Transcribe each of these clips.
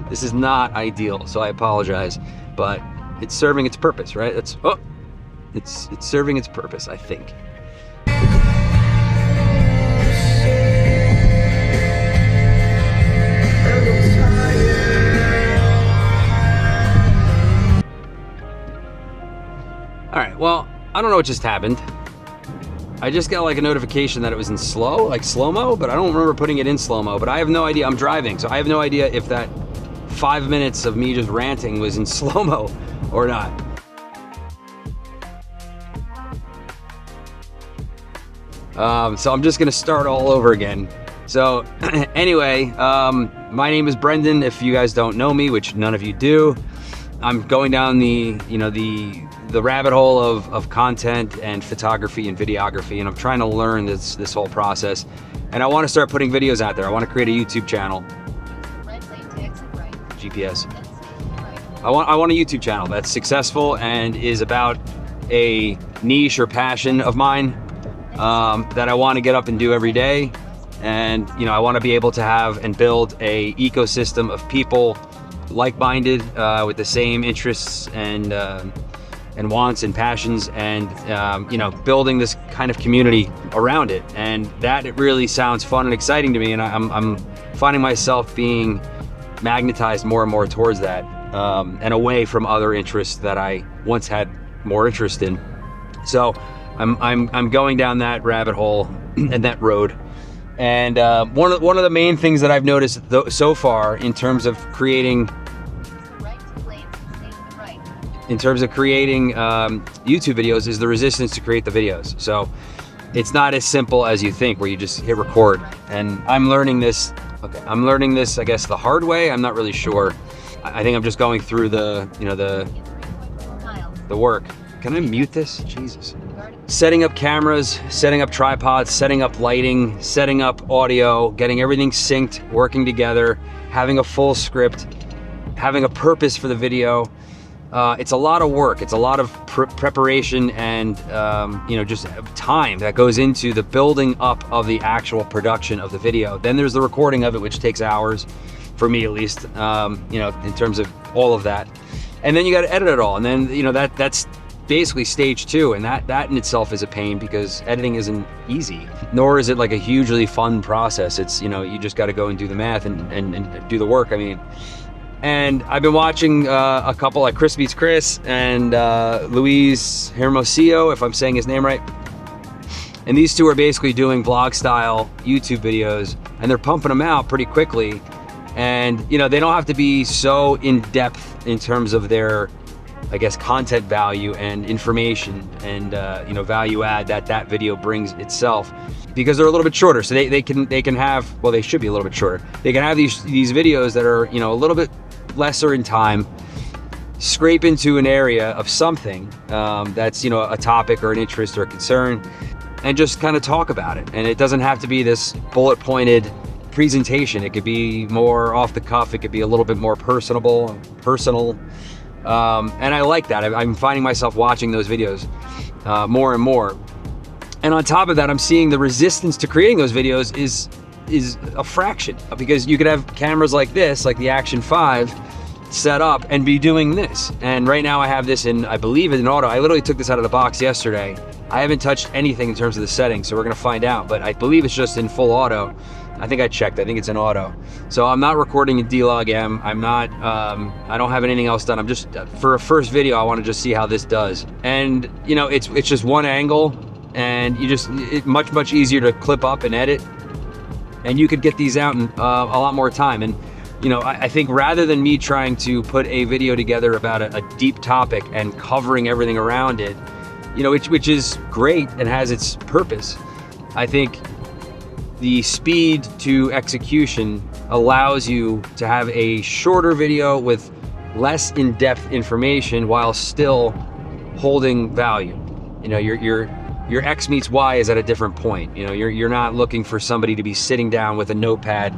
This is not ideal, so I apologize, but it's serving its purpose, right? It's serving its purpose, I think. All right, well, I don't know what just happened. I just got like a notification that it was in slow-mo, but I don't remember putting it in slow-mo, but I have no idea. I'm driving, so I have no idea if that 5 minutes of me just ranting was in slow-mo or not. So I'm just gonna start all over again. So anyway, my name is Brendan. If you guys don't know me, which none of you do, I'm going down the rabbit hole of content and photography and videography, and I'm trying to learn this whole process. And I want to start putting videos out there. I want to create a YouTube channel. GPS. I want a YouTube channel that's successful and is about a niche or passion of mine that I want to get up and do every day. And I want to be able to have and build a ecosystem of people like-minded with the same interests and wants and passions, and building this kind of community around it. And that it really sounds fun and exciting to me, and I'm finding myself being magnetized more and more towards that, and away from other interests that I once had more interest in. So I'm going down that rabbit hole and that road. And one of the main things that I've noticed so far in terms of creating YouTube videos is the resistance to create the videos. So it's not as simple as you think, where you just hit record. And I'm learning this, I guess, the hard way. I'm not really sure. I think I'm just going through the work. Can I mute this? Jesus. Setting up cameras, setting up tripods, setting up lighting, setting up audio, getting everything synced, working together, having a full script, having a purpose for the video. It's a lot of work. It's a lot of preparation and just time that goes into the building up of the actual production of the video. Then there's the recording of it, which takes hours, for me at least, in terms of all of that. And then you got to edit it all. And then that's basically stage 2, and that in itself is a pain, because editing isn't easy, nor is it like a hugely fun process. It's you just got to go and do the math and do the work. I mean. And I've been watching a couple like Chris Beats Chris and Luis Hermosillo, if I'm saying his name right. And these two are basically doing vlog style YouTube videos, and they're pumping them out pretty quickly. And they don't have to be so in depth in terms of their, I guess, content value and information and value add that video brings itself, because they're a little bit shorter. So they can have, well, they should be a little bit shorter. They can have these videos that are a little bit lesser in time, scrape into an area of something that's a topic or an interest or a concern, and just kind of talk about it. And it doesn't have to be this bullet pointed presentation. It could be more off the cuff. It could be a little bit more personal. And I like that. I'm finding myself watching those videos more and more. And on top of that, I'm seeing the resistance to creating those videos is a fraction, because you could have cameras like this, like the Action 5, set up and be doing this. And right now I have this in, I believe, in auto. I literally took this out of the box yesterday. I haven't touched anything in terms of the settings, so we're gonna find out, but I believe it's just in full auto. I think I checked, I think it's in auto. So I'm not recording in D-Log M. I'm not, I don't have anything else done. I'm just, for a first video, I wanna just see how this does. And it's just one angle, and it's much easier to clip up and edit. And you could get these out in a lot more time. And I think rather than me trying to put a video together about a deep topic and covering everything around it, which is great and has its purpose, I think the speed to execution allows you to have a shorter video with less in-depth information while still holding value. Your X meets Y is at a different point. You're not looking for somebody to be sitting down with a notepad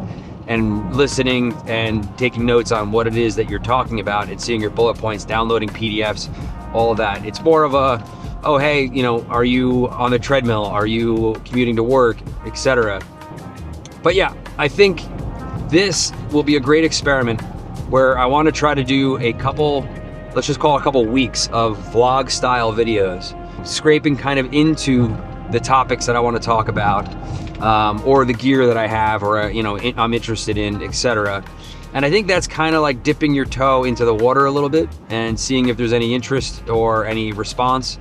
and listening and taking notes on what it is that you're talking about and seeing your bullet points, downloading PDFs, all of that. It's more of a, oh, hey, are you on the treadmill? Are you commuting to work, etc. But yeah, I think this will be a great experiment where I want to try to do a couple, let's just call it a couple weeks of vlog style videos, scraping kind of into the topics that I want to talk about, or the gear that I have, or I'm interested in, etc. And I think that's kind of like dipping your toe into the water a little bit and seeing if there's any interest or any response,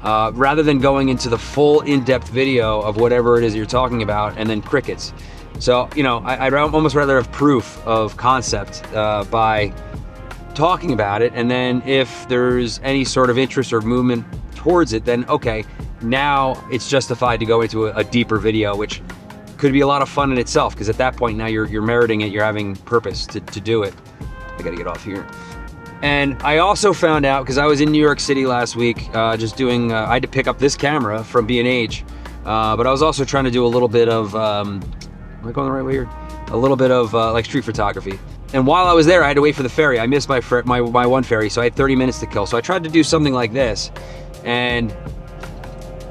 rather than going into the full in-depth video of whatever it is you're talking about and then crickets. So, I'd almost rather have proof of concept by talking about it, and then if there's any sort of interest or movement towards it, then okay, now it's justified to go into a deeper video, which could be a lot of fun in itself, because at that point now you're meriting it, you're having purpose to do it. I gotta get off here. And I also found out, because I was in New York City last week, just doing, I had to pick up this camera from B&H, but I was also trying to do a little bit of, am I going the right way here? A little bit of like street photography. And while I was there, I had to wait for the ferry. I missed my one ferry, so I had 30 minutes to kill. So I tried to do something like this, and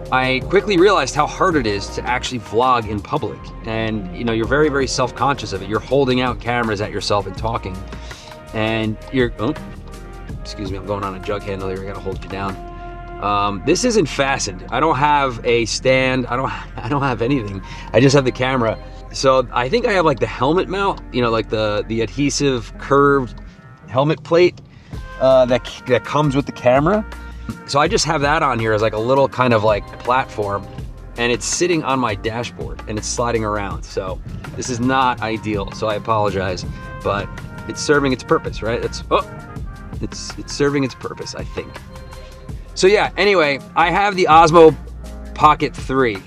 I quickly realized how hard it is to actually vlog in public. And you're very, very self-conscious of it. You're holding out cameras at yourself and talking. And excuse me, I'm going on a jug handle here. I gotta hold you down. This isn't fastened. I don't have a stand. I don't have anything. I just have the camera. So I think I have like the helmet mount, like the adhesive curved helmet plate that comes with the camera. So I just have that on here as like a little kind of like platform, and it's sitting on my dashboard and it's sliding around. So this is not ideal, so I apologize, but it's serving its purpose, right? It's serving its purpose, I think. So yeah, anyway, I have the Osmo Pocket 3,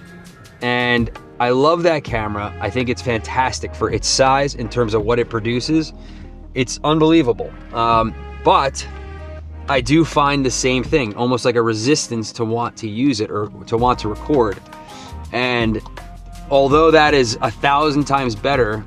and I love that camera. I think it's fantastic for its size in terms of what it produces. It's unbelievable. But I do find the same thing, almost like a resistance to want to use it or to want to record. And although that is 1,000 times better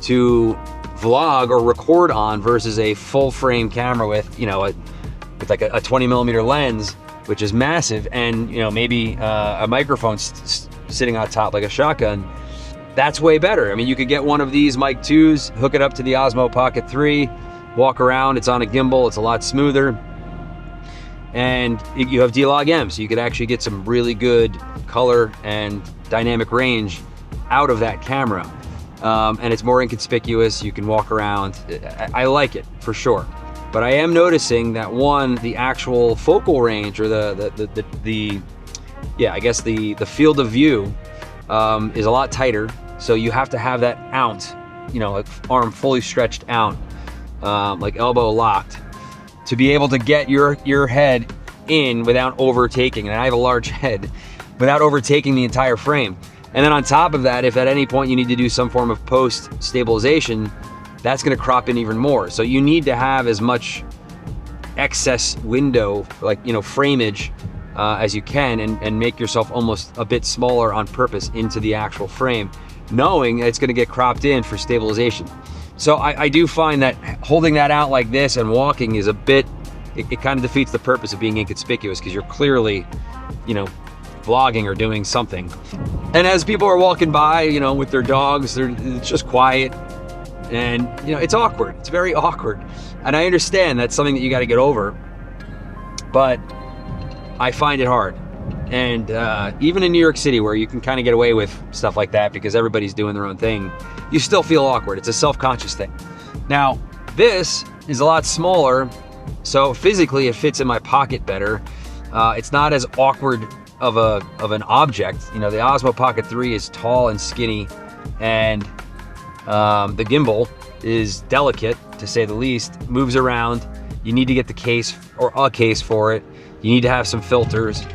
to vlog or record on versus a full frame camera with, with like a 20 millimeter lens, which is massive, and maybe a microphone sitting on top like a shotgun, that's way better. I mean, you could get one of these mic 2s, hook it up to the Osmo Pocket 3, walk around, it's on a gimbal, it's a lot smoother. And you have D-Log M, so you could actually get some really good color and dynamic range out of that camera. And it's more inconspicuous, you can walk around. I like it, for sure. But I am noticing that the actual focal range, or the field of view is a lot tighter. So you have to have that out, like arm fully stretched out, like elbow locked, to be able to get your head in without overtaking, and I have a large head, without overtaking the entire frame. And then on top of that, if at any point you need to do some form of post stabilization, that's gonna crop in even more. So you need to have as much excess window, like frameage, as you can, and make yourself almost a bit smaller on purpose into the actual frame, knowing it's gonna get cropped in for stabilization. So I do find that holding that out like this and walking is a bit, it kind of defeats the purpose of being inconspicuous, because you're clearly, vlogging or doing something. And as people are walking by, with their dogs, it's just quiet, and it's awkward. It's very awkward. And I understand that's something that you got to get over, but I find it hard. And even in New York City, where you can kind of get away with stuff like that because everybody's doing their own thing, you still feel awkward. It's a self-conscious thing. Now, this is a lot smaller, so physically it fits in my pocket better. It's not as awkward of an object. The Osmo Pocket 3 is tall and skinny, and the gimbal is delicate, to say the least, moves around. You need to get the case, or a case for it. You need to have some filters.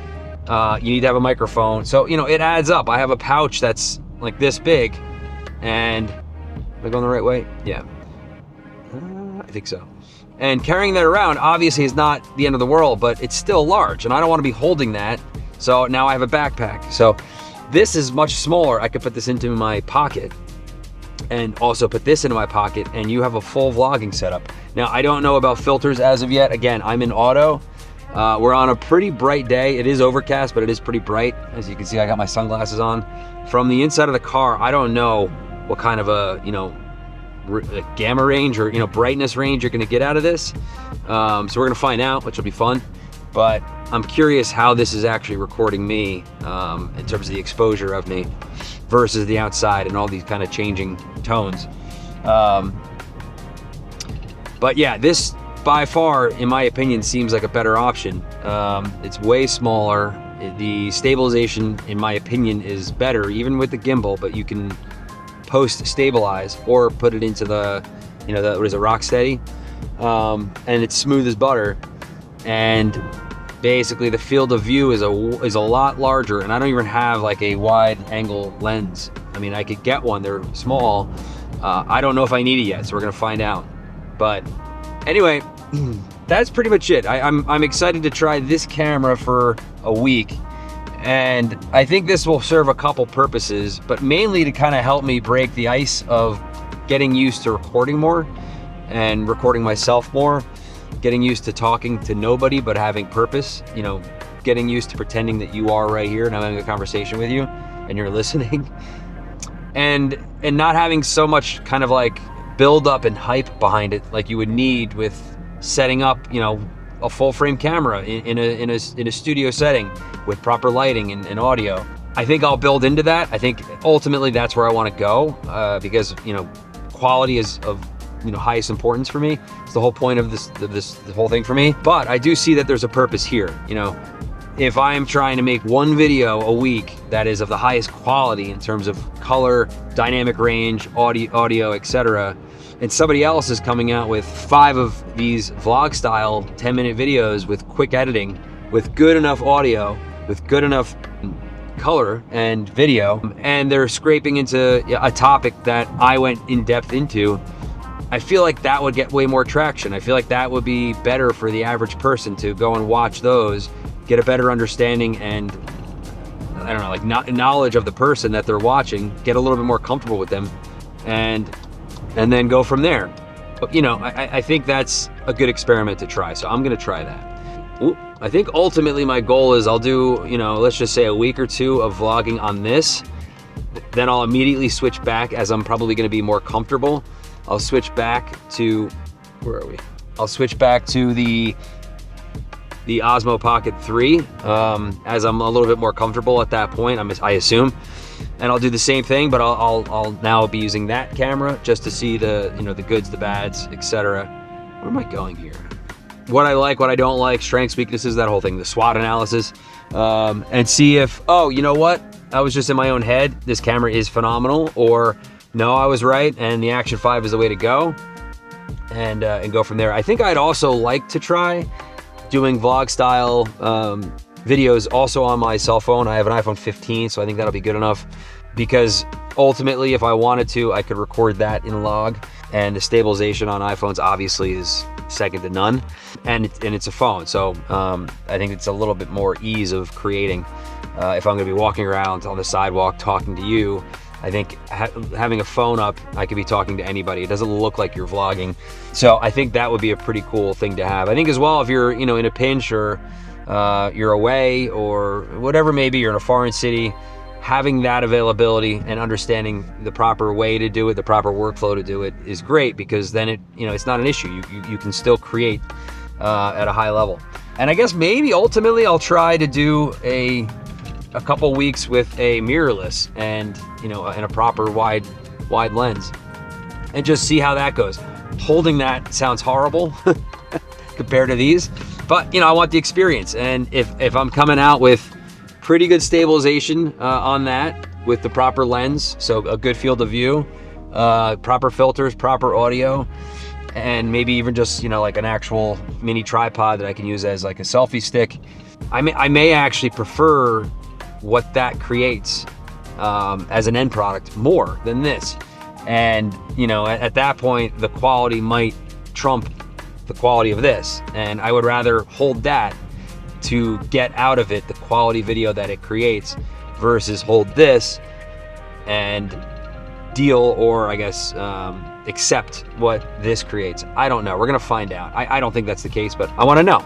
You need to have a microphone. So, it adds up. I have a pouch that's like this big, and am I going the right way? Yeah, I think so. And carrying that around obviously is not the end of the world, but it's still large, and I don't want to be holding that. So now I have a backpack. So this is much smaller. I could put this into my pocket and also put this into my pocket, and you have a full vlogging setup. Now, I don't know about filters as of yet. Again, I'm in auto. We're on a pretty bright day. It is overcast, but it is pretty bright. As you can see, I got my sunglasses on. From the inside of the car, I don't know what kind of a, gamma range or, brightness range you're gonna get out of this. So we're gonna find out, which will be fun. But I'm curious how this is actually recording me in terms of the exposure of me versus the outside and all these kind of changing tones. But yeah, this by far, in my opinion, seems like a better option. It's way smaller. The stabilization, in my opinion, is better, even with the gimbal, but you can post stabilize or put it into the, what is it, Rocksteady? And it's smooth as butter. And basically the field of view is a lot larger, and I don't even have like a wide angle lens. I mean, I could get one, they're small. I don't know if I need it yet, so we're gonna find out. But anyway, that's pretty much it. I'm excited to try this camera for a week, and I think this will serve a couple purposes, but mainly to kind of help me break the ice of getting used to recording more and recording myself more, getting used to talking to nobody but having purpose, getting used to pretending that you are right here and I'm having a conversation with you and you're listening, and not having so much kind of like build up and hype behind it like you would need with setting up, a full frame camera in a studio setting with proper lighting and audio. I think I'll build into that. I think ultimately that's where I want to go, because quality is of highest importance for me. It's the whole point of the whole thing for me. But I do see that there's a purpose here. If I'm trying to make one video a week that is of the highest quality in terms of color, dynamic range, audio, etc., and somebody else is coming out with 5 of these vlog style 10-minute videos with quick editing, with good enough audio, with good enough color and video, and they're scraping into a topic that I went in depth into, I feel like that would get way more traction. I feel like that would be better for the average person to go and watch those, get a better understanding and, I don't know, like knowledge of the person that they're watching, get a little bit more comfortable with them, and then go from there. But I think that's a good experiment to try, so I'm gonna try that. Ooh, I think ultimately my goal is I'll do, let's just say a week or 2 of vlogging on this, then I'll immediately switch back as I'm probably gonna be more comfortable. I'll switch back to, where are we? I'll switch back to the Osmo Pocket 3 as I'm a little bit more comfortable at that point, I assume. And I'll do the same thing, but I'll now be using that camera just to see the, the goods, the bads, etc. Where am I going here? What I like, what I don't like, strengths, weaknesses, that whole thing, the SWOT analysis, and see if, oh, you know what? I was just in my own head. This camera is phenomenal, or no, I was right, and the Action 5 is the way to go, and go from there. I think I'd also like to try doing vlog style videos also on my cell phone. I have an iPhone 15, so I think that'll be good enough, because ultimately, if I wanted to, I could record that in log, and the stabilization on iPhones obviously is second to none, and it's a phone, so I think it's a little bit more ease of creating. If I'm gonna be walking around on the sidewalk talking to you, I think having a phone up, I could be talking to anybody. It doesn't look like you're vlogging. So I think that would be a pretty cool thing to have. I think as well, if you're in a pinch, or you're away, or whatever, maybe you're in a foreign city, having that availability and understanding the proper way to do it, the proper workflow to do it, is great, because then it's not an issue. You can still create at a high level. And I guess maybe ultimately I'll try to do a couple weeks with a mirrorless and in a proper wide lens, and just see how that goes. Holding that sounds horrible compared to these, but I want the experience. And if I'm coming out with pretty good stabilization on that with the proper lens, so a good field of view, proper filters, proper audio, and maybe even just like an actual mini tripod that I can use as like a selfie stick, I may actually prefer what that creates as an end product more than this. And at that point, the quality might trump the quality of this, and I would rather hold that to get out of it the quality video that it creates, versus hold this and deal, or I guess accept what this creates. I don't know, we're gonna find out. I don't think that's the case, but I want to know.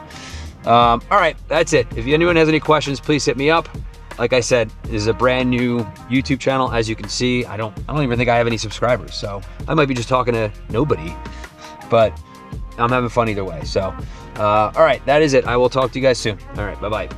All right, that's it. If anyone has any questions, please hit me up. Like I said, this is a brand new YouTube channel. As you can see, I don't even think I have any subscribers. So I might be just talking to nobody, but I'm having fun either way. So, all right, that is it. I will talk to you guys soon. All right, bye-bye.